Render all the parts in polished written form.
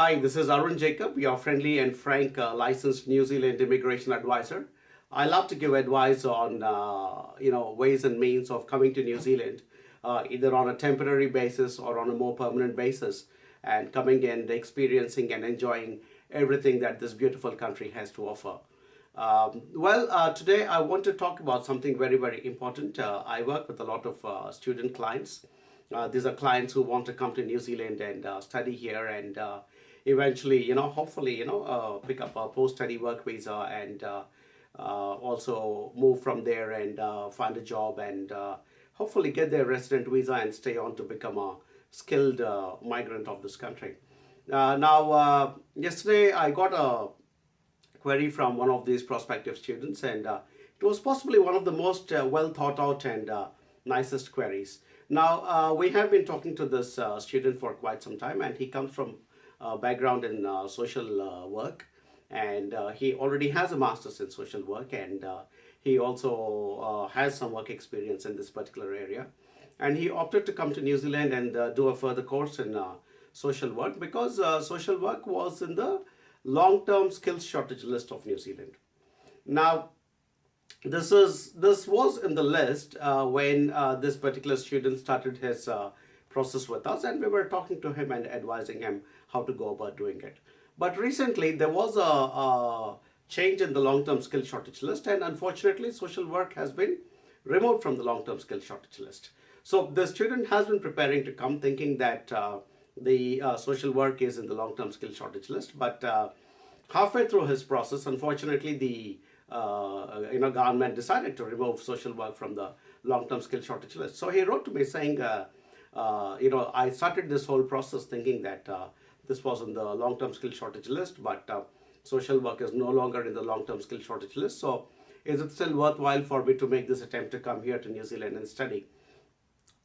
Hi, this is Arun Jacob, your friendly and frank licensed New Zealand immigration advisor. I love to give advice on ways and means of coming to New Zealand, either on a temporary basis or on a more permanent basis, and coming and experiencing and enjoying everything that this beautiful country has to offer. Today I want to talk about something very, very important. I work with a lot of student clients. These are clients who want to come to New Zealand and study here and eventually, hopefully, pick up a post-study work visa and also move from there and find a job and hopefully get their resident visa and stay on to become a skilled migrant of this country. Yesterday I got a query from one of these prospective students, and it was possibly one of the most well thought out and nicest queries. We have been talking to this student for quite some time, and he comes from a background in social work, and he already has a master's in social work, and he also has some work experience in this particular area. And he opted to come to New Zealand and do a further course in social work because social work was in the long-term skills shortage list of New Zealand. Now, this was in the list when this particular student started his process with us, and we were talking to him and advising him how to go about doing it. But recently, there was a change in the long-term skill shortage list, and unfortunately, social work has been removed from the long-term skill shortage list. So the student has been preparing to come thinking that the social work is in the long-term skill shortage list, but halfway through his process, unfortunately, the government decided to remove social work from the long-term skill shortage list. So he wrote to me saying, I started this whole process thinking that this was in the long-term skill shortage list, but social work is no longer in the long-term skill shortage list. So is it still worthwhile for me to make this attempt to come here to New Zealand and study?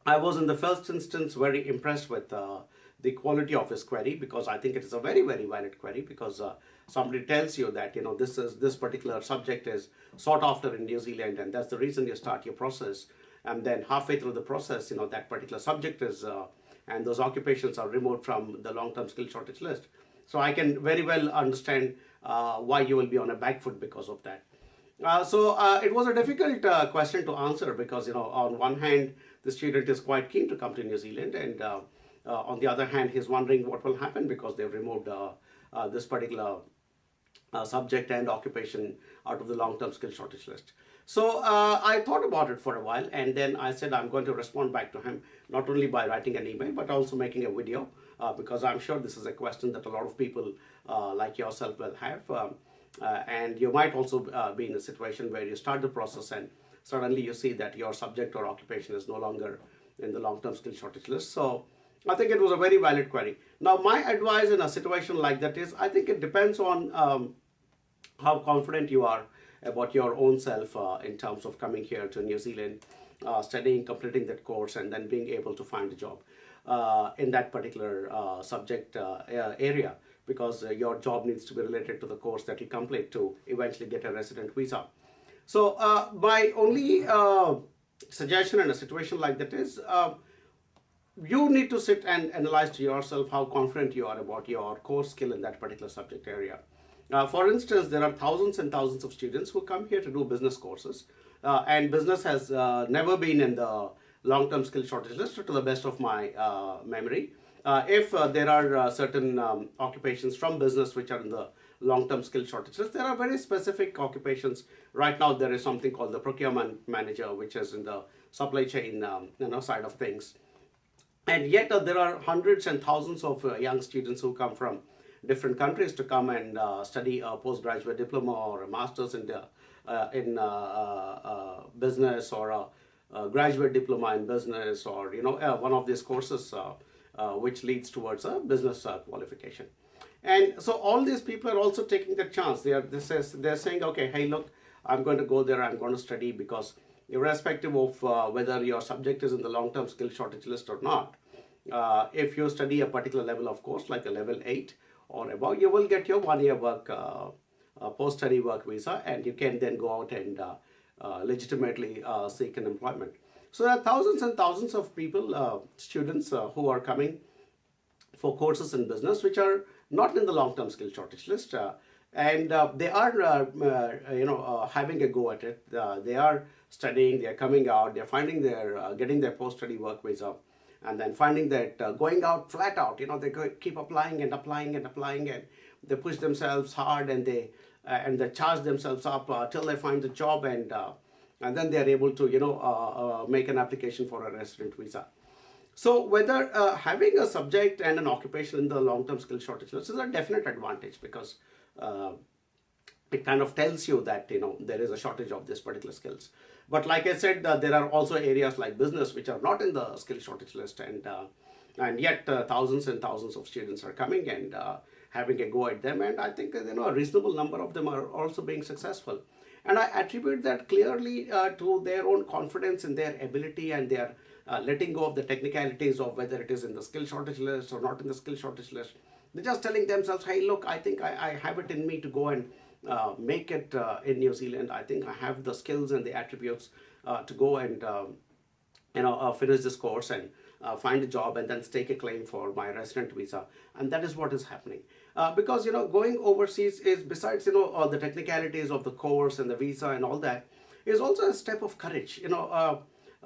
I was in the first instance very impressed with the quality of his query, because I think it is a very, very valid query, because somebody tells you that this particular subject is sought after in New Zealand, and that's the reason you start your process. And then halfway through the process, that particular subject is and those occupations are removed from the long-term skill shortage list. So I can very well understand why you will be on a back foot because of that. It was a difficult question to answer because, on one hand, the student is quite keen to come to New Zealand, and on the other hand, he's wondering what will happen because they've removed this particular subject and occupation out of the long-term skill shortage list. So I thought about it for a while, and then I said I'm going to respond back to him, not only by writing an email, but also making a video, because I'm sure this is a question that a lot of people like yourself will have. And you might also be in a situation where you start the process and suddenly you see that your subject or occupation is no longer in the long-term skill shortage list. So I think it was a very valid query. Now, my advice in a situation like that is, I think it depends on how confident you are about your own self in terms of coming here to New Zealand, studying, completing that course, and then being able to find a job in that particular subject area, because your job needs to be related to the course that you complete to eventually get a resident visa. So my only suggestion in a situation like that is, you need to sit and analyze to yourself how confident you are about your core skill in that particular subject area. For instance, there are thousands and thousands of students who come here to do business courses, and business has never been in the long-term skill shortage list, to the best of my memory. If there are certain occupations from business which are in the long-term skill shortage list, there are very specific occupations. Right now, there is something called the procurement manager, which is in the supply chain side of things. And yet there are hundreds and thousands of young students who come from different countries to come and study a postgraduate diploma or a master's in business, or a graduate diploma in business, or one of these courses which leads towards a business qualification. And so all these people are also taking the chance. They're saying, okay, hey, look, I'm going to go there, I'm going to study, because irrespective of whether your subject is in the long-term skill shortage list or not, if you study a particular level of course, like a level 8 or above, you will get your 1-year work post-study work visa, and you can then go out and legitimately seek an employment. So there are thousands and thousands of people, students who are coming for courses in business, which are not in the long-term skill shortage list. And they are, having a go at it. They are studying, they are coming out, they're finding their, getting their post-study work visa, and then finding that going out flat out, they keep applying and applying and applying, and they push themselves hard, and they charge themselves up till they find the job, and then they are able to, make an application for a resident visa. So whether having a subject and an occupation in the long-term skill shortage list is a definite advantage, because uh, it kind of tells you that there is a shortage of this particular skills. But like I said, there are also areas like business which are not in the skill shortage list, and yet thousands and thousands of students are coming and having a go at them, and I think a reasonable number of them are also being successful. And I attribute that clearly to their own confidence in their ability, and their letting go of the technicalities of whether it is in the skill shortage list or not in the skill shortage list. They're just telling themselves, hey, look, I think I have it in me to go and make it in New Zealand. I think I have the skills and the attributes to go and finish this course and find a job and then stake a claim for my resident visa. And that is what is happening. Because going overseas is, besides all the technicalities of the course and the visa and all that, is also a step of courage.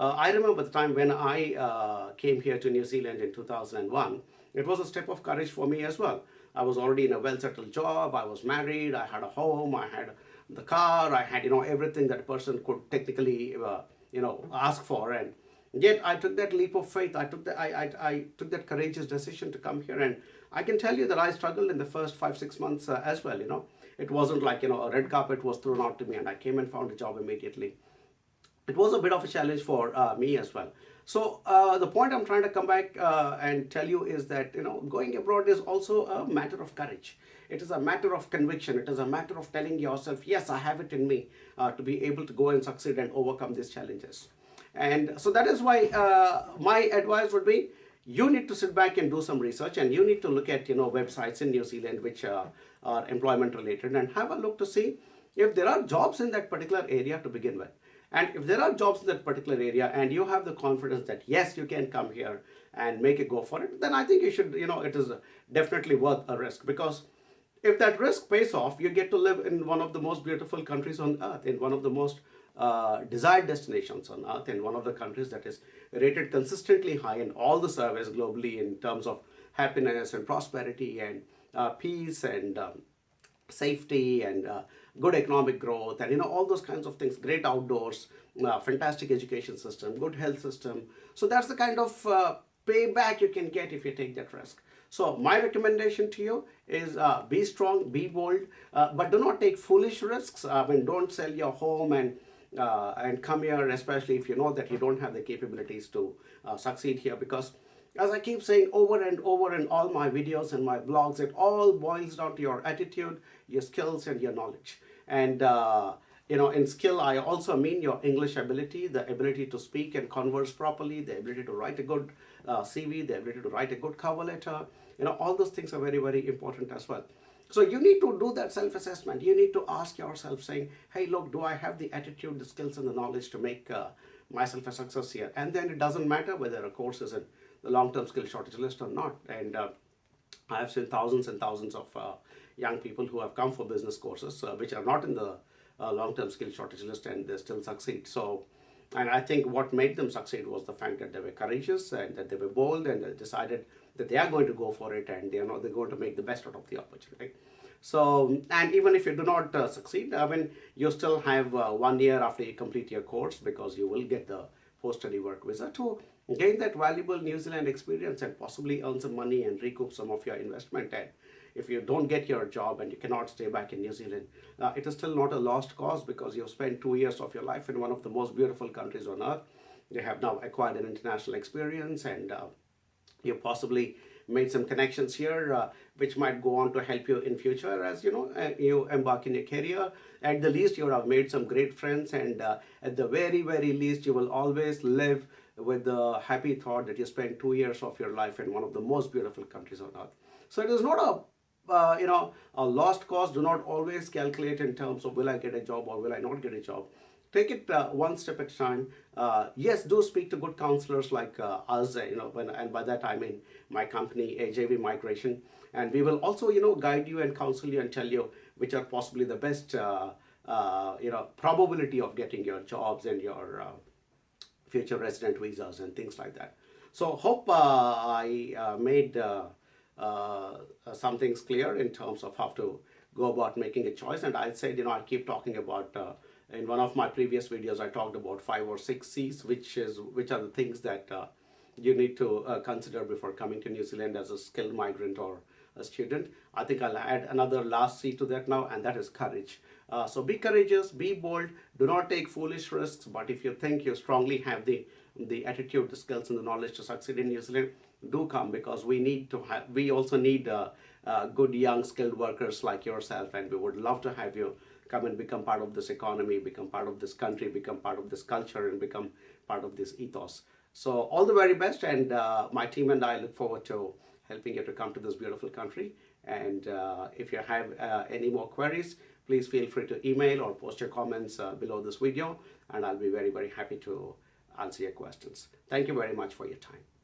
I remember the time when I came here to New Zealand in 2001. It was a step of courage for me as well. I was already in a well-settled job. I was married. I had a home. I had the car. I had everything that a person could technically ask for. And yet I took that leap of faith. I took that courageous decision to come here. And I can tell you that I struggled in the first 5-6 months as well. It wasn't like a red carpet was thrown out to me and I came and found a job immediately. It was a bit of a challenge for me as well. So the point I'm trying to come back and tell you is that going abroad is also a matter of courage. It is a matter of conviction. It is a matter of telling yourself, yes, I have it in me to be able to go and succeed and overcome these challenges. And so that is why my advice would be, you need to sit back and do some research, and you need to look at websites in New Zealand which are employment related, and have a look to see if there are jobs in that particular area to begin with. And if there are jobs in that particular area and you have the confidence that yes, you can come here and make a go for it, then I think you should, it is definitely worth a risk. Because if that risk pays off, you get to live in one of the most beautiful countries on earth, in one of the most desired destinations on earth, in one of the countries that is rated consistently high in all the surveys globally in terms of happiness and prosperity and peace and safety and good economic growth, and all those kinds of things, great outdoors, fantastic education system, good health system. So that's the kind of payback you can get if you take that risk. So my recommendation to you is be strong, be bold, but do not take foolish risks. Don't sell your home and come here, especially if you know that you don't have the capabilities to succeed here. Because as I keep saying over and over in all my videos and my blogs, it all boils down to your attitude, your skills, and your knowledge. And in skill, I also mean your English ability, the ability to speak and converse properly, the ability to write a good CV, the ability to write a good cover letter. All those things are very, very important as well. So you need to do that self-assessment. You need to ask yourself, saying, hey, look, do I have the attitude, the skills, and the knowledge to make myself a success here? And then it doesn't matter whether a course is in the long-term skill shortage list or not. And I have seen thousands and thousands of young people who have come for business courses which are not in the long-term skill shortage list, and they still succeed. So, and I think what made them succeed was the fact that they were courageous and that they were bold, and they decided that they are going to go for it, and they're going to make the best out of the opportunity. So, and even if you do not succeed, you still have 1 year after you complete your course, because you will get the post-study work visa to gain that valuable New Zealand experience and possibly earn some money and recoup some of your investment. And if you don't get your job and you cannot stay back in New Zealand, it is still not a lost cause, because you've spent 2 years of your life in one of the most beautiful countries on earth. You have now acquired an international experience, and you possibly made some connections here which might go on to help you in future as you embark in your career. At the least, you have made some great friends, and at the very, very least, you will always live with the happy thought that you spent 2 years of your life in one of the most beautiful countries on earth. So it is not a lost cause. Do not always calculate in terms of will I get a job or will I not get a job. take it one step at a time. Yes, do speak to good counselors like us. And by that I mean my company, AJV Migration, and we will also guide you and counsel you and tell you which are possibly the best probability of getting your jobs and your future resident visas and things like that. So hope I made some things clear in terms of how to go about making a choice. And I said, I keep talking about in one of my previous videos, I talked about 5 or 6 C's, which are the things that you need to consider before coming to New Zealand as a skilled migrant or a student. I think I'll add another last C to that now, and that is courage. So be courageous, be bold, do not take foolish risks. But if you think you strongly have the attitude, the skills, and the knowledge to succeed in New Zealand, do come, because we also need good young skilled workers like yourself, and we would love to have you come and become part of this economy, become part of this country, become part of this culture, and become part of this ethos. So all the very best, and my team and I look forward to helping you to come to this beautiful country. And if you have any more queries, please feel free to email or post your comments below this video, and I'll be very, very happy to answer your questions. Thank you very much for your time.